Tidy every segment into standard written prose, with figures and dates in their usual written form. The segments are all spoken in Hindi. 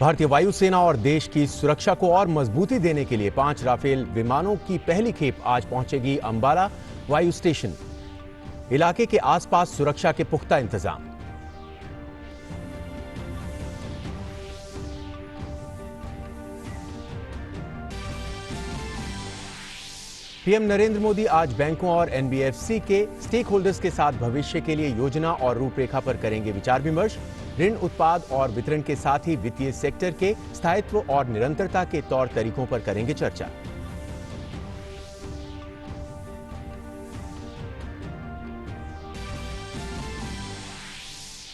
भारतीय वायुसेना और देश की सुरक्षा को और मजबूती देने के लिए 5 राफेल विमानों की पहली खेप आज पहुंचेगी अंबाला वायु स्टेशन। इलाके के आसपास सुरक्षा के पुख्ता इंतजाम। पीएम नरेंद्र मोदी आज बैंकों और एनबीएफसी के स्टेक होल्डर्स के साथ भविष्य के लिए योजना और रूपरेखा पर करेंगे विचार विमर्श। ऋण उत्पाद और वितरण के साथ ही वित्तीय सेक्टर के स्थायित्व और निरंतरता के तौर तरीकों पर करेंगे चर्चा।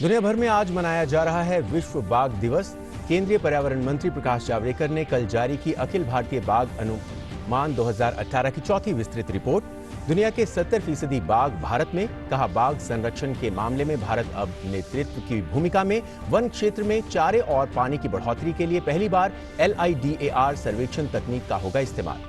दुनिया भर में आज मनाया जा रहा है विश्व बाघ दिवस। केंद्रीय पर्यावरण मंत्री प्रकाश जावड़ेकर ने कल जारी की अखिल भारतीय बाघ अनुमान 2018 की चौथी विस्तृत रिपोर्ट। दुनिया के 70% बाघ भारत में, कहा बाघ संरक्षण के मामले में भारत अब नेतृत्व की भूमिका में। वन क्षेत्र में चारे और पानी की बढ़ोतरी के लिए पहली बार LIDAR सर्वेक्षण तकनीक का होगा इस्तेमाल।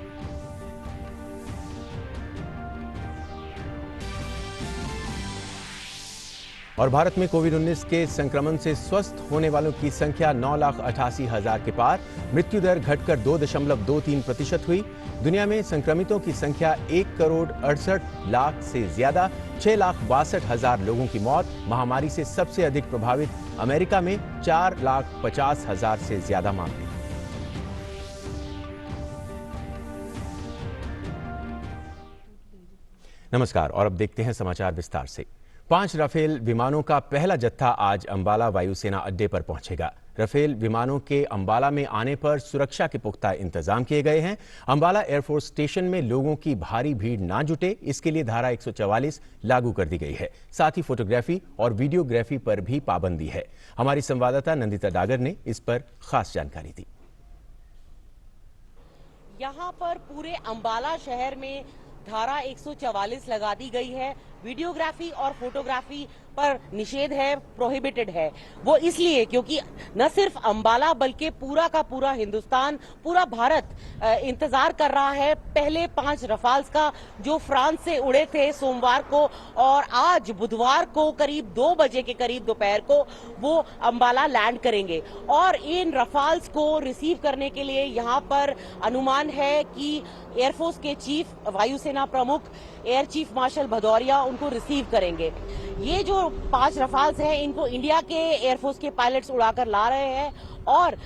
और भारत में कोविड-19 के संक्रमण से स्वस्थ होने वालों की संख्या 9,88,000 के पार। मृत्यु दर घटकर 2.23% हुई। दुनिया में संक्रमितों की संख्या 1,68,00,000 से ज्यादा। 6,62,000 लोगों की मौत। महामारी से सबसे अधिक प्रभावित अमेरिका में 4,50,000 से ज्यादा मामले। नमस्कार और अब देखते हैं समाचार विस्तार से। 5 राफेल विमानों का पहला जत्था आज अंबाला वायुसेना अड्डे पर पहुंचेगा। राफेल विमानों के अंबाला में आने पर सुरक्षा के पुख्ता इंतजाम किए गए हैं। अंबाला एयरफोर्स स्टेशन में लोगों की भारी भीड़ ना जुटे, इसके लिए धारा 144 लागू कर दी गई है। साथ ही फोटोग्राफी और वीडियोग्राफी पर भी पाबंदी है। हमारी संवाददाता नंदिता डागर ने इस पर खास जानकारी दी। यहाँ पर पूरे अंबाला शहर में धारा 144 लगा दी गई है। वीडियोग्राफी और फोटोग्राफी पर निषेध है, प्रोहिबिटेड है। वो इसलिए क्योंकि न सिर्फ अंबाला बल्कि पूरा का पूरा हिंदुस्तान, पूरा भारत इंतजार कर रहा है पहले 5 रफाल्स का, जो फ्रांस से उड़े थे सोमवार को, और आज बुधवार को करीब 2 बजे के करीब दोपहर को वो अंबाला लैंड करेंगे। और इन रफाल्स को रिसीव करने के लिए यहाँ पर अनुमान है कि एयरफोर्स के चीफ, वायुसेना प्रमुख एयर चीफ मार्शल भदौरिया उनको रिसीव करेंगे। ये जो 5 रफाल्स हैं, इनको इंडिया के एयरफोर्स के पायलट्स उड़ाकर ला रहे हैं और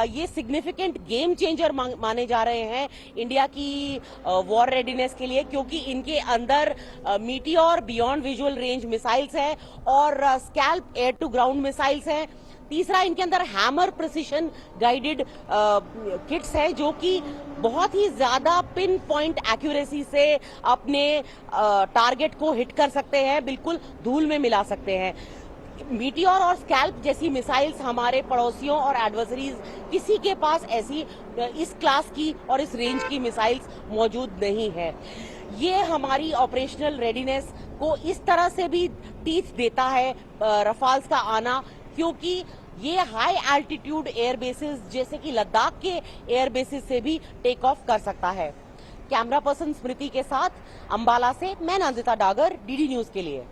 ये सिग्निफिकेंट गेम चेंजर माने जा रहे हैं इंडिया की वॉर रेडीनेस के लिए, क्योंकि इनके अंदर Meteor beyond visual range missiles हैं और SCALP air to ground missiles हैं। तीसरा, इनके अंदर हैमर प्रिसिशन गाइडेड किट्स है, जो कि बहुत ही ज्यादा पिन पॉइंट एक्यूरेसी से अपने टारगेट को हिट कर सकते हैं, बिल्कुल धूल में मिला सकते हैं। मीटियोर और स्कैल्प जैसी मिसाइल्स हमारे पड़ोसियों और एडवर्सरीज किसी के पास ऐसी इस क्लास की और इस रेंज की मिसाइल्स मौजूद नहीं है। ये हमारी ऑपरेशनल रेडीनेस को इस तरह से भी टीथ देता है रफाल्स का आना, क्योंकि ये हाई एल्टीट्यूड एयर बेसिस जैसे कि लद्दाख के एयर बेसिस से भी टेक ऑफ कर सकता है। कैमरा पर्सन स्मृति के साथ अंबाला से मैं नंदिता डागर, डीडी न्यूज के लिए।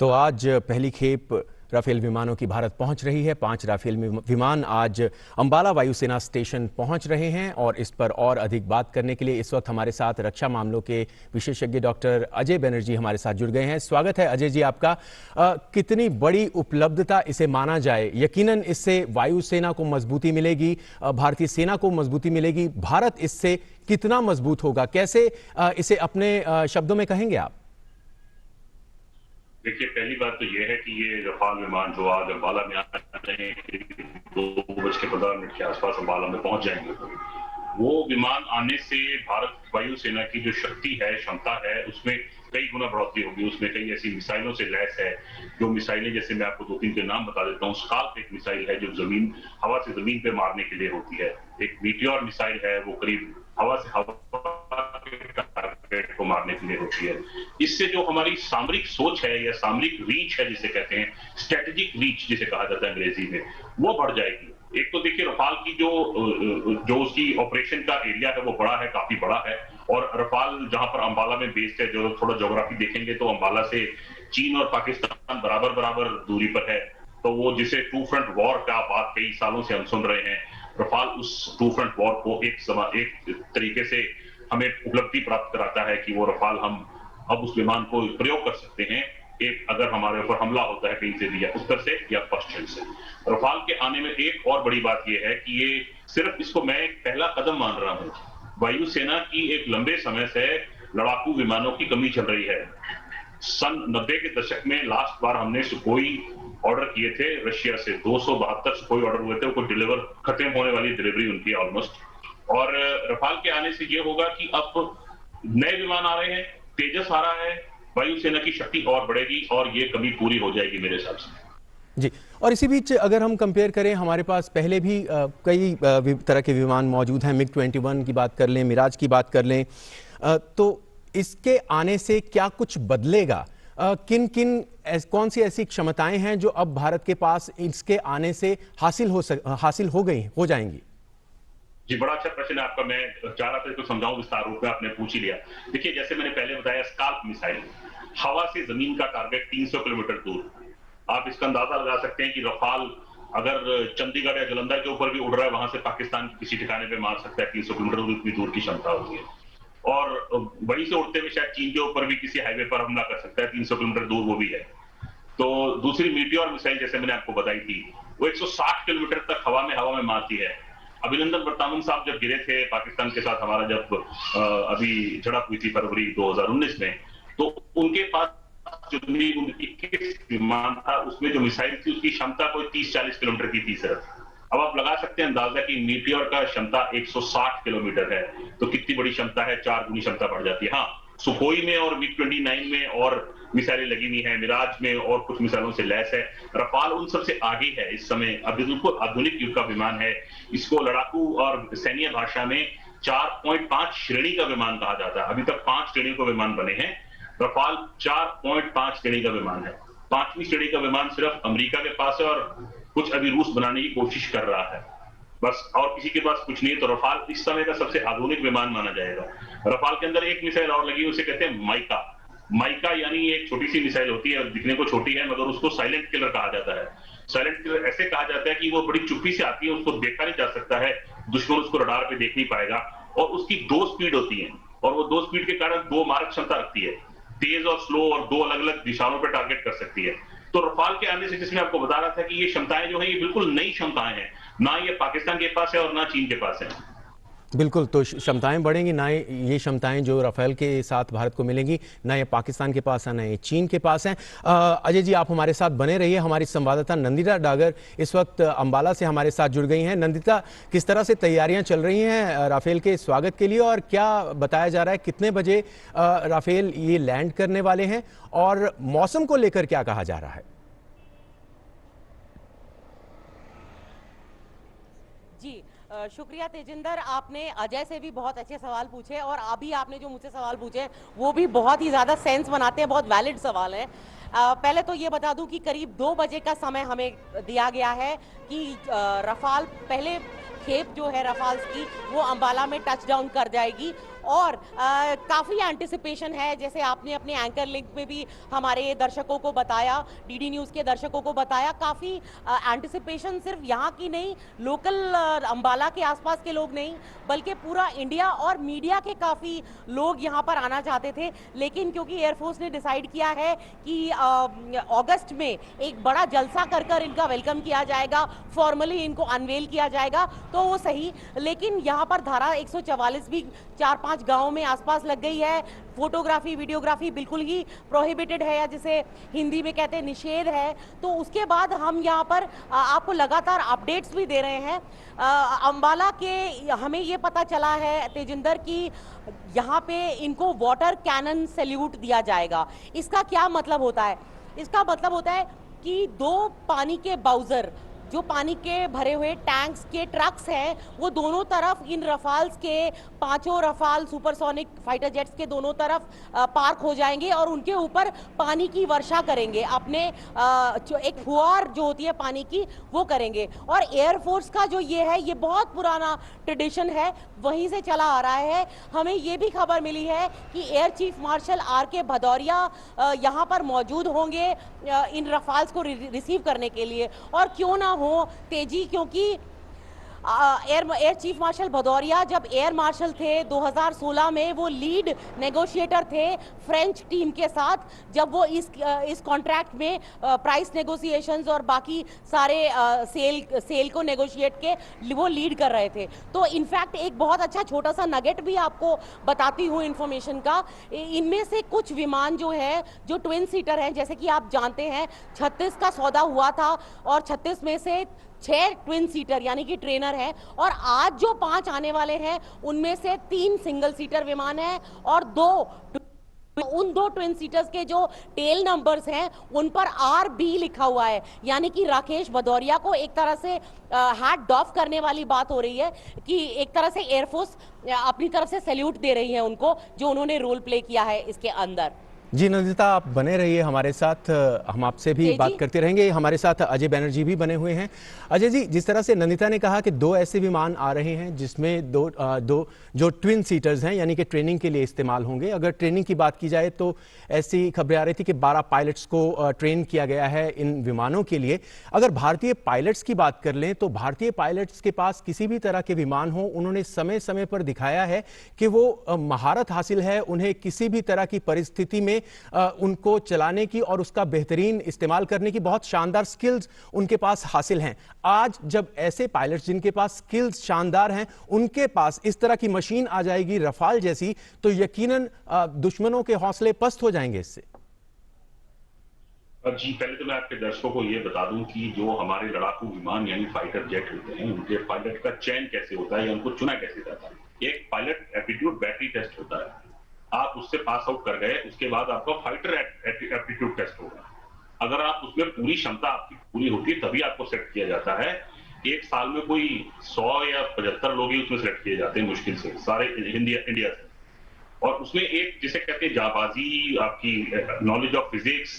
तो आज पहली खेप राफेल विमानों की भारत पहुंच रही है। 5 राफेल विमान आज अंबाला वायुसेना स्टेशन पहुंच रहे हैं और इस पर और अधिक बात करने के लिए इस वक्त हमारे साथ रक्षा मामलों के विशेषज्ञ डॉक्टर अजय बनर्जी हमारे साथ जुड़ गए हैं। स्वागत है अजय जी आपका। कितनी बड़ी उपलब्धता इसे माना जाए? यकीनन इससे वायुसेना को मजबूती मिलेगी, भारतीय सेना को मजबूती मिलेगी। भारत इससे कितना मजबूत होगा, कैसे इसे अपने शब्दों में कहेंगे आप? देखिए, पहली बात तो ये है कि ये रफाल विमान जो आज अंबाला में आते हैं, 2:15 के आसपास अंबाला में पहुंच जाएंगे। वो विमान आने से भारत वायुसेना की जो शक्ति है, क्षमता है, उसमें कई गुना बढ़ोतरी होगी। उसमें कई ऐसी मिसाइलों से लैस है, जो मिसाइलें, जैसे मैं आपको 2-3 के नाम बता देता हूँ। स्काल्प एक मिसाइल है जो हवा से जमीन पे मारने के लिए होती है। एक मीटियोर मिसाइल है, वो करीब हवा से हवा टारगेट को मारने के लिए होती है। इससे जो हमारी सामरिक सोच है या सामरिक रीच है, जिसे कहते हैं स्ट्रेटेजिक रीच जिसे कहा जाता है अंग्रेजी में, वो बढ़ जाएगी। एक तो देखिए रफाल की जो उसकी ऑपरेशन का एरिया है वो बड़ा है, काफी बड़ा है। और रफाल जहां पर अंबाला में बेस्ड है, जो थोड़ा ज्योग्राफी देखेंगे तो अंबाला से चीन और पाकिस्तान बराबर दूरी पर है। तो वो जिसे टू फ्रंट वॉर का बात कई सालों से हम सुन रहे हैं, रफाल उस टू फ्रंट वॉर को एक तरीके से हमें उपलब्धि प्राप्त कराता है कि वो रफाल हम अब उस विमान को प्रयोग कर सकते हैं, एक अगर हमारे ऊपर हमला होता है कहीं से भी, या उत्तर से या पश्चिम से। रफाल के आने में एक और बड़ी बात यह है कि ये सिर्फ, इसको मैं एक पहला कदम मान रहा हूं। वायुसेना की एक लंबे समय से लड़ाकू विमानों की कमी चल रही है। सन 90 के दशक में लास्ट बार हमने सुखोई ऑर्डर किए थे रशिया से, 272 सुखोई ऑर्डर हुए थे, वो डिलीवर खत्म होने वाली डिलीवरी उनकी ऑलमोस्ट। और रफाल के आने से ये होगा कि अब नए विमान आ रहे हैं, तेजस आ रहा है, वायुसेना की शक्ति और बढ़ेगी और ये कमी पूरी हो जाएगी मेरे हिसाब से। जी, और इसी बीच अगर हम कंपेयर करें, हमारे पास पहले भी कई तरह के विमान मौजूद हैं। मिग-21 की बात कर लें, मिराज की बात कर लें, तो इसके आने से क्या कुछ बदलेगा? कौन सी ऐसी क्षमताएं हैं जो अब भारत के पास इसके आने से हासिल हो जाएंगी? जी, बड़ा अच्छा प्रश्न है आपका। मैं चाह रहा था इसको समझाऊं विस्तार रूप में, आपने पूछ ही लिया। देखिए, जैसे मैंने पहले बताया, स्काल्प मिसाइल हवा से जमीन का टारगेट 300 किलोमीटर दूर। आप इसका अंदाजा लगा सकते हैं कि रफाल अगर चंडीगढ़ या जलंधर के ऊपर भी उड़ रहा है, वहां से पाकिस्तान के किसी ठिकाने पे मार सकता है। 300 किलोमीटर इतनी दूर की क्षमता होती है। और वहीं से उड़ते हुए शायद चीन के ऊपर भी किसी हाईवे पर हमला कर सकता है, 300 किलोमीटर दूर वो भी है। तो दूसरी मीटियोर मिसाइल जैसे मैंने आपको बताई थी, वो 160 किलोमीटर तक हवा में मारती है। अभिनंदन वर्तमान साहब जब गिरे थे पाकिस्तान के साथ, हमारा जब अभी झड़प हुई थी फरवरी 2019 में, तो उनके पास जो 21 विमान था, उसमें जो मिसाइल थी उसकी क्षमता कोई 30-40 किलोमीटर की थी सिर्फ। अब आप लगा सकते हैं अंदाजा कि मीटियोर का क्षमता 160 किलोमीटर है, तो कितनी बड़ी क्षमता है, 4 गुनी क्षमता बढ़ जाती है। हाँ, सुखोई में और मिग-29 में और मिसाइलें लगी हुई हैं, मिराज में और कुछ मिसाइलों से लैस है। रफाल उन सबसे आगे है इस समय, अभी बिल्कुल आधुनिक युग का विमान है। इसको लड़ाकू और सैन्य भाषा में 4.5 श्रेणी का विमान कहा जाता है। अभी तक 5 श्रेणी के विमान बने हैं, रफाल 4.5 श्रेणी का विमान है। 5वीं श्रेणी का विमान सिर्फ अमेरिका के पास है और कुछ अभी रूस बनाने की कोशिश कर रहा है, बस, और किसी के पास कुछ नहीं है। तो रफाल इस समय का सबसे आधुनिक विमान माना जाएगा। रफाल के अंदर एक मिसाइल और लगी है, उसे कहते हैं माइका यानी एक छोटी सी मिसाइल होती है, दिखने को छोटी है मगर उसको साइलेंट किलर कहा जाता है। साइलेंट किलर ऐसे कहा जाता है कि वो बड़ी चुप्पी से आती है, उसको देखा नहीं जा सकता है, दुश्मन उसको रडार पे देख नहीं पाएगा। और उसकी 2 स्पीड होती है, और वो 2 स्पीड के कारण 2 मारक क्षमता रखती है, तेज और स्लो, और 2 अलग अलग दिशाओं पर टारगेट कर सकती है। तो रफाल के आने से, जिसमें आपको बता रहा था कि ये क्षमताएं जो है ये बिल्कुल नई क्षमताएं हैं, ना ये पाकिस्तान के पास है और ना चीन के पास है। बिल्कुल, तो क्षमताएं बढ़ेंगी, ना ये क्षमताएं जो राफेल के साथ भारत को मिलेंगी, ना ये पाकिस्तान के पास है, ना ये चीन के पास हैं। अजय जी, आप हमारे साथ बने रहिए। हमारी संवाददाता नंदिता डागर इस वक्त अंबाला से हमारे साथ जुड़ गई हैं। नंदिता, किस तरह से तैयारियां चल रही हैं राफेल के स्वागत के लिए, और क्या बताया जा रहा है कितने बजे राफेल ये लैंड करने वाले हैं, और मौसम को लेकर क्या कहा जा रहा है? जी, शुक्रिया तेजिंदर, आपने अजय से भी बहुत अच्छे सवाल पूछे, और अभी आपने जो मुझसे सवाल पूछे वो भी बहुत ही ज़्यादा सेंस बनाते हैं, बहुत वैलिड सवाल है। पहले तो ये बता दूं कि करीब 2 बजे का समय हमें दिया गया है कि रफाल पहले खेप जो है रफाल्स की वो अंबाला में टच डाउन कर जाएगी, और काफ़ी एंटिसिपेशन है, जैसे आपने अपने एंकर लिंक में भी हमारे दर्शकों को बताया, डीडी न्यूज़ के दर्शकों को बताया, काफ़ी एंटिसिपेशन सिर्फ यहाँ की नहीं, लोकल अंबाला के आसपास के लोग नहीं, बल्कि पूरा इंडिया और मीडिया के काफ़ी लोग यहाँ पर आना चाहते थे। लेकिन क्योंकि एयरफोर्स ने डिसाइड किया है कि अगस्त में एक बड़ा जलसा कर इनका वेलकम किया जाएगा, फॉर्मली इनको अनवेल किया जाएगा, तो वो सही। लेकिन यहाँ पर धारा 144 भी 4-5 गांवों में आसपास लग गई है। फोटोग्राफी वीडियोग्राफी बिल्कुल ही प्रोहिबिटेड है, या जिसे हिंदी में कहते हैं निषेध है। तो उसके बाद हम यहाँ पर आपको लगातार अपडेट्स भी दे रहे हैं। अंबाला के हमें ये पता चला है तेजिंदर कि यहाँ पे इनको वाटर कैनन सैल्यूट दिया जाएगा। इसका क्या मतलब होता है? इसका मतलब होता है कि 2 पानी के बाउजर जो पानी के भरे हुए टैंक्स के ट्रक्स हैं वो दोनों तरफ इन रफाल्स के, पांचों रफाल सुपरसोनिक फाइटर जेट्स के दोनों तरफ पार्क हो जाएंगे और उनके ऊपर पानी की वर्षा करेंगे, अपने एक फुहार जो होती है पानी की वो करेंगे। और एयरफोर्स का जो ये है, ये बहुत पुराना ट्रेडिशन है, वहीं से चला आ रहा है। हमें ये भी खबर मिली है कि air chief marshal R.K. Bhadauria यहाँ पर मौजूद होंगे इन रफाल्स को रिसीव करने के लिए। और क्यों ना हो तेजी, क्योंकि एयर चीफ मार्शल भदौरिया जब एयर मार्शल थे 2016 में, वो लीड नेगोशिएटर थे फ्रेंच टीम के साथ, जब वो इस कॉन्ट्रैक्ट में प्राइस नेगोशिएशंस और बाकी सारे सेल को नेगोशिएट के वो लीड कर रहे थे। तो इनफैक्ट एक बहुत अच्छा छोटा सा नगेट भी आपको बताती हूँ इन्फॉर्मेशन का। इनमें से कुछ विमान जो है, जो ट्विन सीटर हैं, जैसे कि आप जानते हैं 36 का सौदा हुआ था और 36 में से 6 ट्विन सीटर यानी कि ट्रेनर है, और आज जो 5 आने वाले हैं उनमें से 3 सिंगल सीटर विमान है और 2 उन 2 ट्विन सीटर्स के जो टेल नंबर्स हैं उन पर RB लिखा हुआ है, यानी कि राकेश भदौरिया को एक तरह से हैट ऑफ करने वाली बात हो रही है कि एक तरह से एयरफोर्स अपनी तरफ से सैल्यूट दे रही है उनको, जो उन्होंने रोल प्ले किया है इसके अंदर। जी नंदिता, आप बने रहिए हमारे साथ, हम आपसे भी बात करते रहेंगे। हमारे साथ अजय बैनर्जी भी बने हुए हैं। अजय जी, जिस तरह से नंदिता ने कहा कि 2 ऐसे विमान आ रहे हैं जिसमें दो जो ट्विन सीटर्स हैं, यानी कि ट्रेनिंग के लिए इस्तेमाल होंगे। अगर ट्रेनिंग की बात की जाए तो ऐसी खबरें आ रही थी कि 12 पायलट्स को ट्रेन किया गया है इन विमानों के लिए। अगर भारतीय पायलट्स की बात कर लें तो भारतीय पायलट्स के पास किसी भी तरह के विमान हो, उन्होंने समय समय पर दिखाया है कि वो महारत हासिल है, उन्हें किसी भी तरह की परिस्थिति में उनको चलाने की और उसका बेहतरीन इस्तेमाल करने की बहुत शानदार स्किल्स उनके पास हासिल हैं। आज जब ऐसे पायलट्स जिनके पास स्किल्स शानदार हैं, उनके पास इस तरह की मशीन आ जाएगी रफाल जैसी, तो यकीनन दुश्मनों के हौसले पस्त हो जाएंगे इससे। जी, पहले तो मैं आपके दर्शकों को ये बता दूं कि जो हमारे लड़ाकू विमान यानी फाइटर जेट होते हैं, उनके पायलट का चयन कैसे होता है या उनको चुना कैसे जाता है। एक पायलट एप्टीट्यूड बैटरी टेस्ट होता है, आप उससे पास आउट कर गए, उसके बाद आपका फाइटर एप्टीट्यूड टेस्ट होगा। अगर आप उसमें पूरी क्षमता आपकी पूरी होती है तभी आपको सेलेक्ट किया जाता है। एक साल में कोई 100 या 75 लोग ही उसमें सेलेक्ट किए जाते हैं मुश्किल से, सारे इंडिया से। और उसमें एक जिसे कहते हैं जाबाजी, आपकी नॉलेज ऑफ फिजिक्स,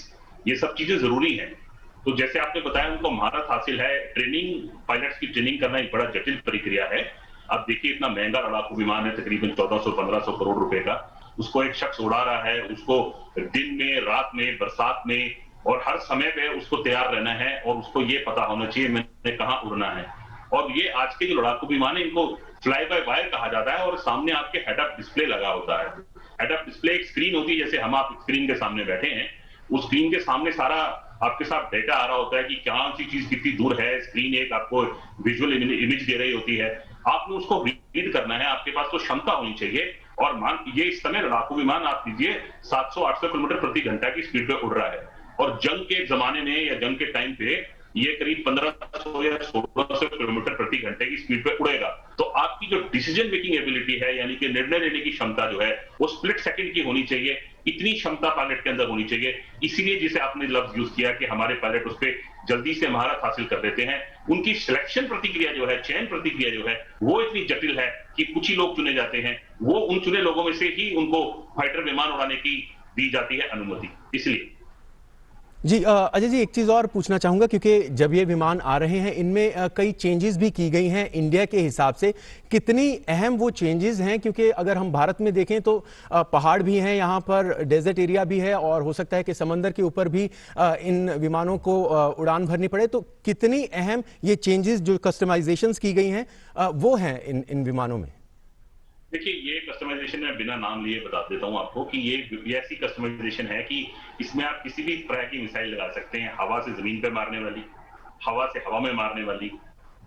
ये सब चीजें जरूरी हैं। तो जैसे आपने बताया उनको महारत हासिल है। ट्रेनिंग, पायलट्स की ट्रेनिंग करना एक बड़ा जटिल प्रक्रिया है। अब देखिए, इतना महंगा लड़ाकू विमान है, तकरीबन 1400-1500 करोड़ रुपए का, उसको एक शख्स उड़ा रहा है। उसको दिन में, रात में, बरसात में और हर समय पे उसको तैयार रहना है और उसको ये पता होना चाहिए मैंने कहाँ उड़ना है। और ये आज के जो लड़ाकू विमान है, इनको फ्लाई बाय वायर कहा जाता है और सामने आपके हेड अप डिस्प्ले लगा होता है। हेड अप डिस्प्ले एक स्क्रीन होती है, जैसे हम आप स्क्रीन के सामने बैठे हैं, उस स्क्रीन के सामने सारा आपके साथ डेटा आ रहा होता है कि कौन सी चीज कितनी दूर है। स्क्रीन एक आपको विजुअल इमेज दे रही होती है, आपने उसको रीड करना है। आपके पास तो क्षमता होनी चाहिए। और मान लीजिए इस समय लड़ाकू विमान आप लीजिए 700-800 किलोमीटर प्रति घंटा की स्पीड पे उड़ रहा है, और जंग के जमाने में या जंग के टाइम पे ये करीब 1500 या 1600 किलोमीटर प्रति घंटे की स्पीड पे उड़ेगा। तो आपकी जो डिसीजन मेकिंग एबिलिटी है, यानी कि निर्णय लेने की क्षमता जो है, वो स्प्लिट सेकंड की होनी चाहिए। इतनी क्षमता पायलट के अंदर होनी चाहिए। इसीलिए जिसे आपने लफ्ज यूज किया कि हमारे पायलट उस पर जल्दी से महारत हासिल कर देते हैं। उनकी सिलेक्शन प्रक्रिया जो है, चयन प्रक्रिया जो है, वो इतनी जटिल है कि कुछ ही लोग चुने जाते हैं। वो उन चुने लोगों में से ही उनको फाइटर विमान उड़ाने की दी जाती है अनुमति। इसलिए जी अजय जी, एक चीज़ और पूछना चाहूँगा, क्योंकि जब ये विमान आ रहे हैं इनमें कई चेंजेस भी की गई हैं इंडिया के हिसाब से। कितनी अहम वो चेंजेस हैं? क्योंकि अगर हम भारत में देखें तो पहाड़ भी हैं, यहाँ पर डेजर्ट एरिया भी है और हो सकता है कि समंदर के ऊपर भी इन विमानों को उड़ान भरनी पड़े। तो कितनी अहम ये चेंजेस जो कस्टमाइजेशंस की गई हैं वो हैं इन विमानों में? देखिए, ये कस्टमाइजेशन मैं बिना नाम लिए बता देता हूं आपको कि ये ऐसी कस्टमाइजेशन है कि इसमें आप किसी भी तरह की मिसाइल लगा सकते हैं। हवा से जमीन पे मारने वाली, हवा से हवा में मारने वाली,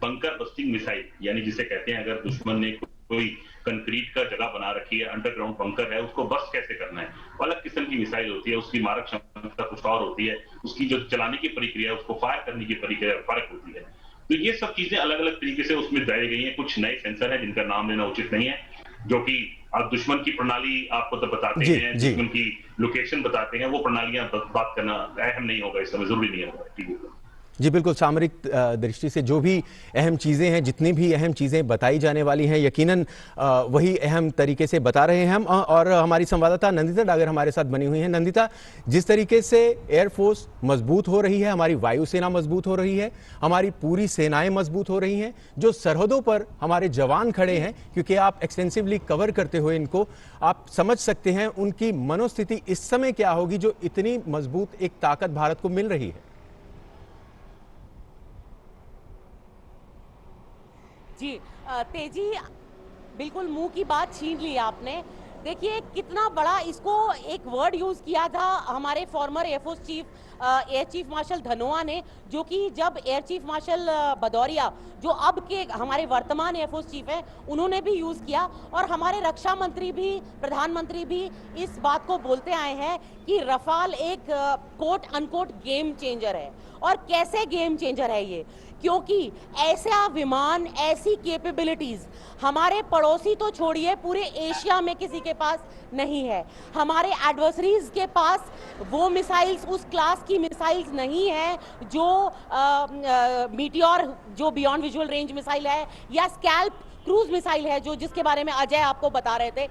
बंकर बस्टिंग मिसाइल, यानी जिसे कहते हैं अगर दुश्मन ने कोई कंक्रीट का जगह बना रखी है, अंडरग्राउंड बंकर है, उसको बस्ट कैसे करना है, अलग किस्म की मिसाइल होती है। उसकी मारक क्षमता कुछ और होती है, उसकी जो चलाने की प्रक्रिया, उसको फायर करने की प्रक्रिया फर्क होती है। तो ये सब चीजें अलग अलग तरीके से उसमें लाई गई हैं। कुछ नए सेंसर हैं जिनका नाम लेना उचित नहीं है, जो कि आप दुश्मन की प्रणाली आपको तो बताते हैं, दुश्मन की लोकेशन बताते हैं। वो प्रणालियां बात करना अहम नहीं होगा, इस समय जरूरी नहीं होगा टीवी पर। जी बिल्कुल, सामरिक दृष्टि से जो भी अहम चीज़ें हैं, जितनी भी अहम चीज़ें बताई जाने वाली हैं, यकीनन वही अहम तरीके से बता रहे हैं हम। और हमारी संवाददाता नंदिता डागर हमारे साथ बनी हुई हैं। नंदिता, जिस तरीके से एयरफोर्स मजबूत हो रही है, हमारी वायुसेना मजबूत हो रही है, हमारी पूरी सेनाएं मजबूत हो रही हैं, जो सरहदों पर हमारे जवान खड़े हैं, क्योंकि आप एक्सटेंसिवली कवर करते हुए इनको, आप समझ सकते हैं उनकी मनोस्थिति इस समय क्या होगी जो इतनी मजबूत एक ताकत भारत को मिल रही है। जी तेजी, बिल्कुल मुंह की बात छीन ली आपने। देखिए कितना बड़ा, इसको एक वर्ड यूज किया था हमारे farmer air force chief air chief marshal Dhanoa ने, जो कि जब एयर चीफ मार्शल भदौरिया, जो अब के हमारे वर्तमान एयरफोर्स चीफ हैं, उन्होंने भी यूज किया। और हमारे रक्षा मंत्री भी, प्रधानमंत्री भी इस बात को बोलते आए हैं कि रफाल एक कोट अनकोट गेम चेंजर है। और कैसे गेम चेंजर है ये? क्योंकि ऐसा विमान, ऐसी कैपेबिलिटीज हमारे पड़ोसी तो छोड़िए, पूरे एशिया में किसी के पास नहीं है। हमारे एडवर्सरीज के पास वो मिसाइल्स, उस क्लास की मिसाइल्स नहीं है जो मीटियोर, जो बियॉन्ड विजुअल रेंज मिसाइल है, या स्कैल्प क्रूज मिसाइल है, जो जिसके बारे में अजय आपको बता रहे थे,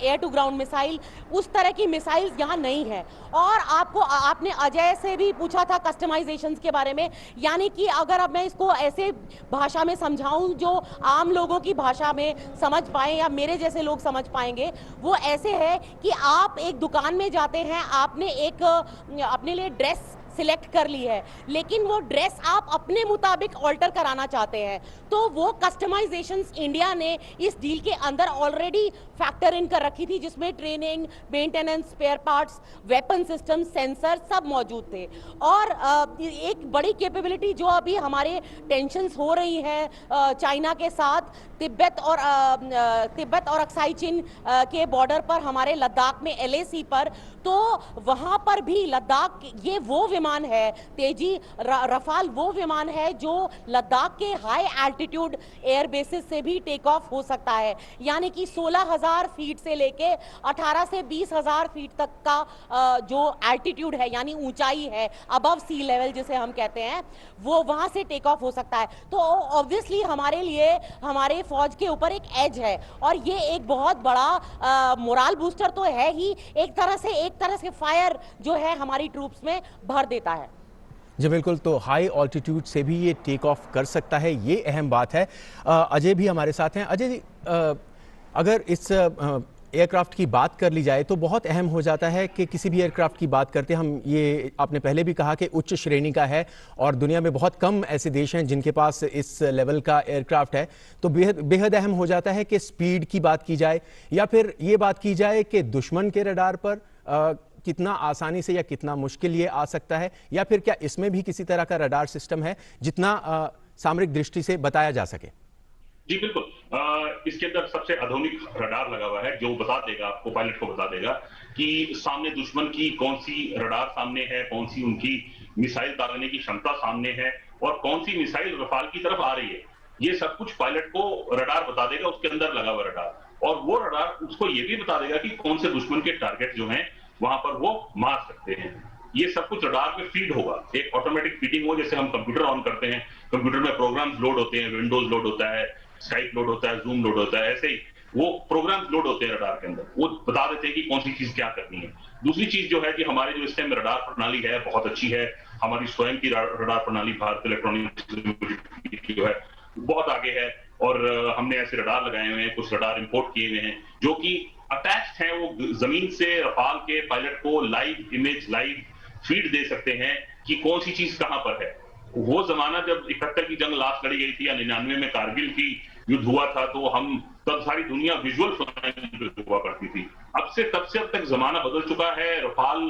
एयर टू ग्राउंड मिसाइल। उस तरह की मिसाइल्स यहाँ नहीं है। और आपने अजय से भी पूछा था कस्टमाइजेशंस के बारे में, यानी कि अगर अब मैं इसको ऐसे भाषा में समझाऊं जो आम लोगों की भाषा में समझ पाए या मेरे जैसे लोग समझ पाएंगे, वो ऐसे है कि आप एक दुकान में जाते हैं, आपने एक अपने लिए ड्रेस सिलेक्ट कर ली है, लेकिन वो ड्रेस आप अपने मुताबिक ऑल्टर कराना चाहते हैं, तो वो कस्टमाइजेशंस इंडिया ने इस डील के अंदर ऑलरेडी फैक्टर इन कर रखी थी, जिसमें training, maintenance, spare parts, weapon system, sensor सब मौजूद थे। और एक बड़ी कैपेबिलिटी जो अभी हमारे टेंशंस हो रही हैं चाइना के साथ, तिब्बत और अक्साई चीन के बॉर्डर पर, हमारे लद्दाख में LAC पर, तो वहां पर भी लद्दाख, ये वो विमान है तेजी, रफाल वो विमान है जो लद्दाख के हाई एल्टीट्यूड एयर बेसिस से भी टेक ऑफ हो सकता है। यानी कि 16,000 फीट से लेके 18 से 20,000 फीट तक का जो एल्टीट्यूड है, यानी ऊंचाई है, अबव सी लेवल जिसे हम कहते हैं, वो वहां से टेक ऑफ हो सकता है। तो ऑब्वियसली हमारे लिए, हमारे फौज के ऊपर एक एज है, और ये एक बहुत बड़ा मोरल बूस्टर तो है ही, एक तरह से फायर जो है हमारी ट्रूप्स में भर देता है। जी बिल्कुल, तो हाई ऑल्टीट्यूड से भी ये टेक ऑफ कर सकता है, ये अहम बात है। अजय भी हमारे साथ हैं। अजय जी, अगर इस एयरक्राफ्ट की बात कर ली जाए तो बहुत अहम हो जाता है कि किसी भी एयरक्राफ्ट की बात करते हैं हम, ये आपने पहले भी कहा कि उच्च श्रेणी का है और दुनिया में बहुत कम ऐसे देश हैं जिनके पास इस लेवल का एयरक्राफ्ट है। तो बेहद अहम हो जाता है कि स्पीड की बात की जाए, या फिर ये बात की जाए कि दुश्मन के रडार पर कितना आसानी से या कितना मुश्किल ये आ सकता है, या फिर क्या इसमें भी किसी तरह का रडार सिस्टम है जितना सामरिक दृष्टि से बताया जा सके? जी बिल्कुल, इसके अंदर सबसे आधुनिक रडार लगा हुआ है, जो बता देगा आपको, पायलट को बता देगा कि सामने दुश्मन की कौन सी रडार सामने है, कौन सी उनकी मिसाइल दागने की क्षमता सामने है, और कौन सी मिसाइल रफाल की तरफ आ रही है। ये सब कुछ पायलट को रडार बता देगा, उसके अंदर लगा हुआ रडार। और वो रडार उसको ये भी बता देगा कि कौन से दुश्मन के टारगेट जो हैं वहां पर वो मार सकते हैं। ये सब कुछ रडार पे फीड होगा, एक ऑटोमेटिक फीडिंग हो, जैसे हम कंप्यूटर ऑन करते हैं, कंप्यूटर में प्रोग्राम्स लोड होते हैं, विंडोज लोड होता है, स्काइप लोड होता है, जूम लोड होता है, ऐसे ही वो प्रोग्राम्स लोड होते हैं रडार के अंदर, वो बता देते हैं कि कौन सी चीज क्या करनी है। दूसरी चीज जो है कि हमारे जो इस टाइम रडार प्रणाली है बहुत अच्छी है, हमारी स्वयं की रडार प्रणाली भारत इलेक्ट्रॉनिक्स जो है बहुत आगे है, और हमने ऐसे रडार लगाए हुए हैं, कुछ रडार इंपोर्ट किए हुए हैं जो कि अटैच्ड हैं, वो जमीन से रफाल के पायलट को लाइव इमेज, लाइव फीड दे सकते हैं कि कौन सी चीज कहां पर है। वो जमाना जब 71 की जंग लास्ट लड़ी गई थी या 99 में कारगिल की युद्ध हुआ था, तो हम तब सारी दुनिया विजुअल हुआ करती थी। अब से तब से अब तक जमाना बदल चुका है। रफाल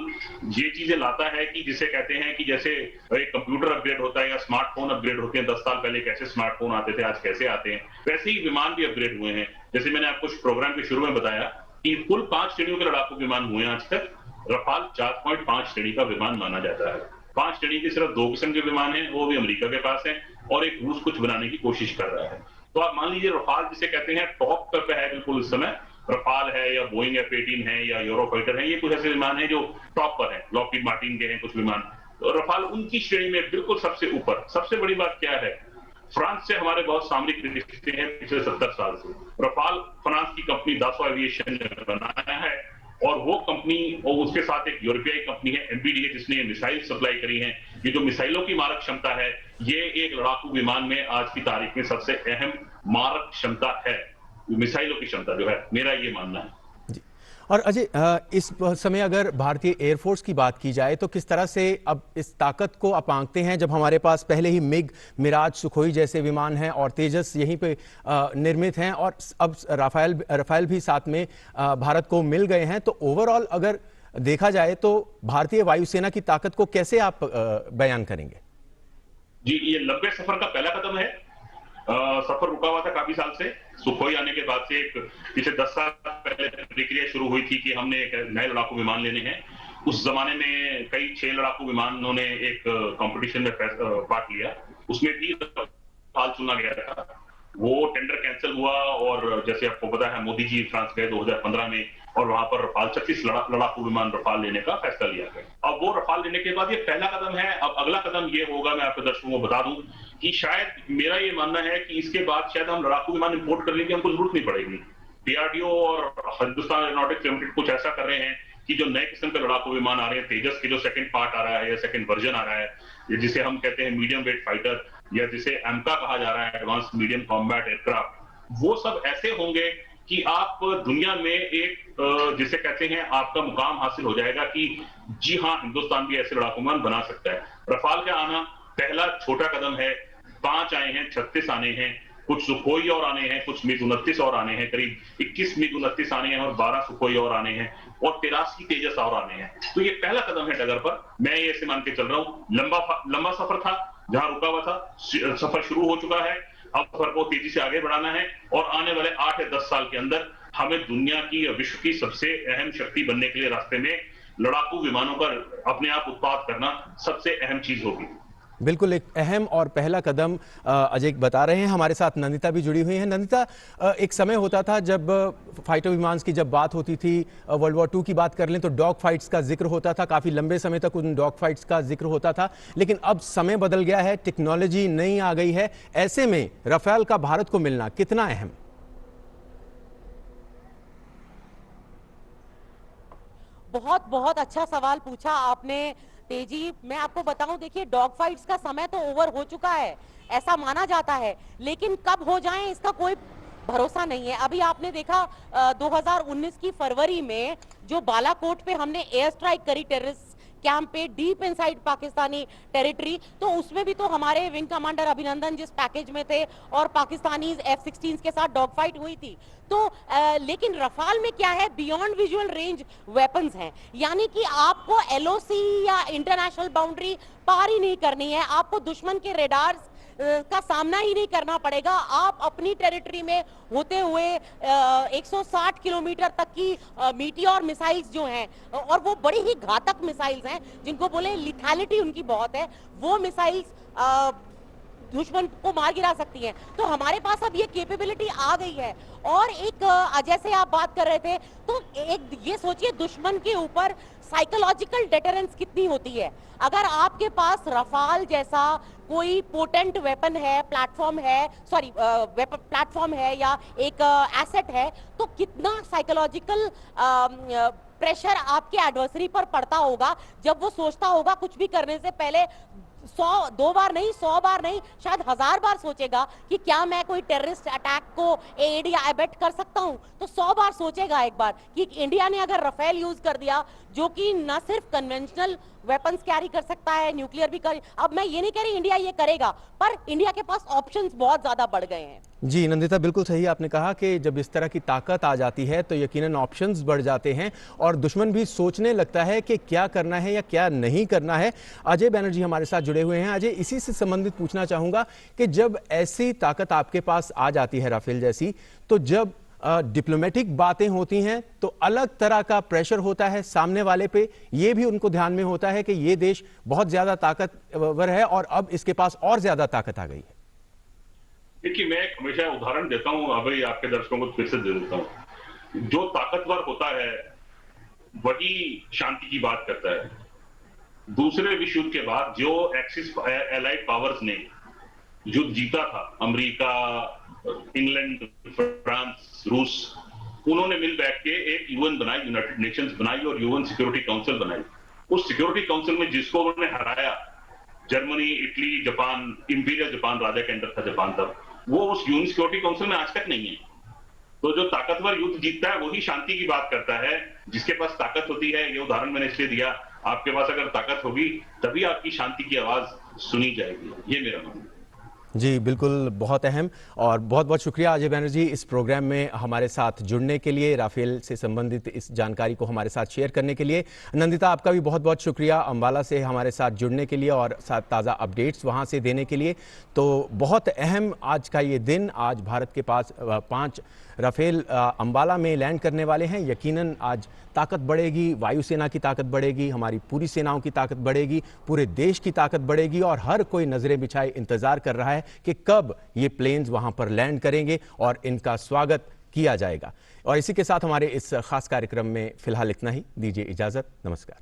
ये चीजें लाता है कि जिसे कहते हैं कि जैसे एक कंप्यूटर अपग्रेड होता है या स्मार्टफोन अपग्रेड होते हैं, 10 साल पहले कैसे स्मार्टफोन आते थे, आज कैसे आते हैं, वैसे ही विमान भी अपग्रेड हुए हैं। जैसे मैंने आपको प्रोग्राम के शुरू में बताया कि कुल 5 श्रेणियों के लड़ाकू विमान हुए हैं आज तक, रफाल 4.5 श्रेणी का विमान माना जाता है। 5 श्रेणी के सिर्फ 2 किस्म के विमान हैं, वो भी अमेरिका के पास हैं, और एक रूस कुछ बनाने की कोशिश कर रहा है। तो आप मान लीजिए रफाल जिसे कहते हैं टॉप पे है बिल्कुल इस समय, रफाल है या बोइंग F-18 है या यूरोफाइटर है, ये कुछ ऐसे विमान हैं जो टॉप पर हैं, लॉकहीड मार्टिन के हैं कुछ विमान, रफाल उनकी श्रेणी में बिल्कुल सबसे ऊपर। सबसे बड़ी बात क्या है, फ्रांस से हमारे बहुत सामरिक रिश्ते हैं पिछले 70 साल से। रफाल फ्रांस की कंपनी दासो एविएशन ने बनाया है और वो कंपनी और उसके साथ एक यूरोपीय कंपनी है MBDA जिसने मिसाइल सप्लाई करी है। ये जो मिसाइलों की मारक क्षमता है, ये एक लड़ाकू विमान में आज की तारीख में सबसे अहम मारक क्षमता है। मिसाइलों की क्षमता जो है, मेरा ये मानना है। और अजय, इस समय अगर भारतीय एयरफोर्स की बात की जाए तो किस तरह से अब इस ताकत को आप आंकते हैं, जब हमारे पास पहले ही मिग, मिराज, सुखोई जैसे विमान हैं और तेजस यहीं पे निर्मित हैं और अब राफेल भी साथ में भारत को मिल गए हैं। तो ओवरऑल अगर देखा जाए तो भारतीय वायुसेना की ताकत को कैसे आप बयान करेंगे? जी, ये लंबे सफर का पहला कदम है। सफर रुका हुआ था काफी साल से। सुखोई आने के बाद से एक पिछले 10 साल पहले प्रक्रिया शुरू हुई थी कि हमने एक नए लड़ाकू विमान लेने हैं। उस जमाने में कई 6 लड़ाकू विमानों ने एक कंपटीशन में पार्ट लिया, उसमें भी रफाल चुना गया था। वो टेंडर कैंसिल हुआ और जैसे आपको पता है मोदी जी फ्रांस गए 2015 में और वहां पर रफाल 36 लड़ाकू विमान रफाल लेने का फैसला लिया गया। अब वो रफाल लेने के बाद ये पहला कदम है। अब अगला कदम ये होगा, मैं आपके दर्शकों को बता दूं कि शायद मेरा ये मानना है कि इसके बाद शायद हम लड़ाकू विमान इंपोर्ट करने की हमको जरूरत नहीं पड़ेगी। DRDO और हिंदुस्तान एरोनॉटिक्स लिमिटेड कुछ ऐसा कर रहे हैं कि जो नए किस्म के लड़ाकू विमान आ रहे हैं, तेजस के जो सेकंड पार्ट आ रहा है या सेकंड वर्जन आ रहा है, जिसे हम कहते हैं मीडियम वेट फाइटर या जिसे एमका कहा जा रहा है, एडवांस मीडियम कॉम्बैट एयरक्राफ्ट, वो सब ऐसे होंगे कि आप दुनिया में एक जिसे कहते हैं आपका मुकाम हासिल हो जाएगा कि जी हाँ, हिंदुस्तान भी ऐसे लड़ाकू विमान बना सकता है। रफाल का आना पहला छोटा कदम है। 5 आए हैं, 36 आने हैं, कुछ सुखोई और आने हैं, कुछ MiG-29 और आने हैं, करीब 21 MiG-29 आने हैं और 12 सुखोई और आने हैं और 83 तेजस और आने हैं। तो ये पहला कदम है डगर पर। मैं ये ऐसे मान के चल रहा हूँ। लंबा सफर था, जहां रुका हुआ था, सफर शुरू हो चुका है। अब सफर को तेजी से आगे बढ़ाना है और आने वाले 8 या 10 साल के अंदर हमें दुनिया की, विश्व की सबसे अहम शक्ति बनने के लिए रास्ते में लड़ाकू विमानों का अपने आप उत्पाद करना सबसे अहम चीज होगी। बिल्कुल, एक अहम और पहला कदम अजय बता रहे हैं। हमारे साथ नंदिता भी जुड़ी हुई हैं। नंदिता, एक समय होता था जब फाइटर विमान की जब बात होती थी, वर्ल्ड वॉर 2 की बात कर लें तो डॉग फाइट्स का जिक्र होता था, काफ़ी लंबे समय तक उन डॉग फाइट्स का जिक्र होता था। लेकिन अब समय बदल गया है, टेक्नोलॉजी नई आ गई है। ऐसे में राफेल का भारत को मिलना कितना अहम? बहुत बहुत अच्छा सवाल पूछा आपने तेजी। मैं आपको बताऊं, देखिए डॉग फाइट्स का समय तो ओवर हो चुका है, ऐसा माना जाता है, लेकिन कब हो जाए इसका कोई भरोसा नहीं है। अभी आपने देखा 2019 की फरवरी में जो बालाकोट पे हमने एयर स्ट्राइक करी टेररिस्ट कैंप पे डीप इनसाइड पाकिस्तानी टेरिटरी, तो उसमें भी तो हमारे विंग कमांडर अभिनंदन जिस पैकेज में थे और पाकिस्तानी F-16 के साथ डॉग फाइट हुई थी। तो लेकिन रफाल में क्या है, बियॉन्ड विजुअल रेंज वेपन्स हैं, यानी कि आपको LOC या इंटरनेशनल बाउंड्री पार ही नहीं करनी है, आपको दुश्मन के रेडार्स का सामना ही नहीं करना पड़ेगा। आप अपनी टेरिटरी में होते हुए 160 किलोमीटर तक की मीटियोर मिसाइल्स जो हैं, और वो बड़ी ही घातक मिसाइल्स हैं जिनको बोले लिथैलिटी उनकी बहुत है, वो मिसाइल्स दुश्मन को मार गिरा सकती हैं। तो हमारे पास अब ये कैपेबिलिटी आ गई है। और एक जैसे आप बात कर रहे थे, तो एक ये सोचिए दुश्मन के ऊपर साइकोलॉजिकल डेटरेंस कितनी होती है। अगर आपके पास रफाल जैसा कोई पोटेंट वेपन है, प्लेटफॉर्म है या एक एसेट है, तो कितना साइकोलॉजिकल प्रेशर आपके एडवर्सरी पर पड़ता होगा जब वो सोचता होगा कुछ भी करने से पहले 2 बार नहीं, 100 बार नहीं, शायद 1000 बार सोचेगा कि क्या मैं कोई टेररिस्ट अटैक को एड या अबेट कर सकता हूं। तो 100 बार सोचेगा एक बार कि इंडिया ने अगर रफेल यूज कर दिया, जो कि न सिर्फ कन्वेंशनल वेपन्स कैरी कर सकता है, न्यूक्लियर भी कर। अब मैं ये नहीं कह रही इंडिया ये करेगा, पर इंडिया के पास ऑप्शंस बहुत ज्यादा बढ़ गए हैं। जी नंदिता, बिल्कुल सही आपने कहा कि जब इस तरह की ताकत आ जाती है तो यकीनन ऑप्शंस बढ़ जाते हैं और दुश्मन भी सोचने लगता है कि क्या करना है या क्या नहीं करना है। अजय बैनर्जी हमारे साथ जुड़े हुए हैं। अजय, इसी से संबंधित पूछना चाहूँगा कि जब ऐसी ताकत आपके पास आ जाती है राफेल जैसी, तो जब डिप्लोमेटिक बातें होती हैं तो अलग तरह का प्रेशर होता है सामने वाले पे। ये भी उनको ध्यान में होता है कि ये देश बहुत ज़्यादा ताकतवर है और अब इसके पास और ज़्यादा ताकत आ गई है। देखिए, मैं हमेशा उदाहरण देता हूं, अभी आपके दर्शकों को फिर से दे देता हूं। जो ताकतवर होता है वही शांति की बात करता है। दूसरे विश्व युद्ध के बाद जो एक्सिस एलाइड पावर्स ने युद्ध जीता था, अमेरिका, इंग्लैंड, फ्रांस, रूस, उन्होंने मिल बैठ के एक यूएन बनाई, यूनाइटेड नेशंस बनाई और यूएन सिक्योरिटी काउंसिल बनाई। उस सिक्योरिटी काउंसिल में जिसको उन्होंने हराया, Germany, Italy, Japan, imperial Japan राजा के अंडर था जापान तब, वो उस यूएन सिक्योरिटी काउंसिल में आज तक नहीं है। तो जो ताकतवर युद्ध जीतता है वही शांति की बात करता है। जिसके पास ताकत होती है, ये उदाहरण मैंने इसलिए दिया, आपके पास अगर ताकत होगी तभी आपकी शांति की आवाज सुनी जाएगी, ये मेरा मानना है। जी बिल्कुल, बहुत अहम। और बहुत बहुत शुक्रिया अजय बैनर्जी इस प्रोग्राम में हमारे साथ जुड़ने के लिए, राफेल से संबंधित इस जानकारी को हमारे साथ शेयर करने के लिए। नंदिता, आपका भी बहुत बहुत शुक्रिया अंबाला से हमारे साथ जुड़ने के लिए और साथ ताज़ा अपडेट्स वहां से देने के लिए। तो बहुत अहम आज का ये दिन, आज भारत के पास 5 राफेल अंबाला में लैंड करने वाले हैं। यकीनन आज ताकत बढ़ेगी, वायुसेना की ताकत बढ़ेगी, हमारी पूरी सेनाओं की ताकत बढ़ेगी, पूरे देश की ताकत बढ़ेगी और हर कोई नजरें बिछाए इंतजार कर रहा है कि कब ये प्लेन्स वहां पर लैंड करेंगे और इनका स्वागत किया जाएगा। और इसी के साथ हमारे इस खास कार्यक्रम में फिलहाल इतना ही। दीजिए इजाजत, नमस्कार।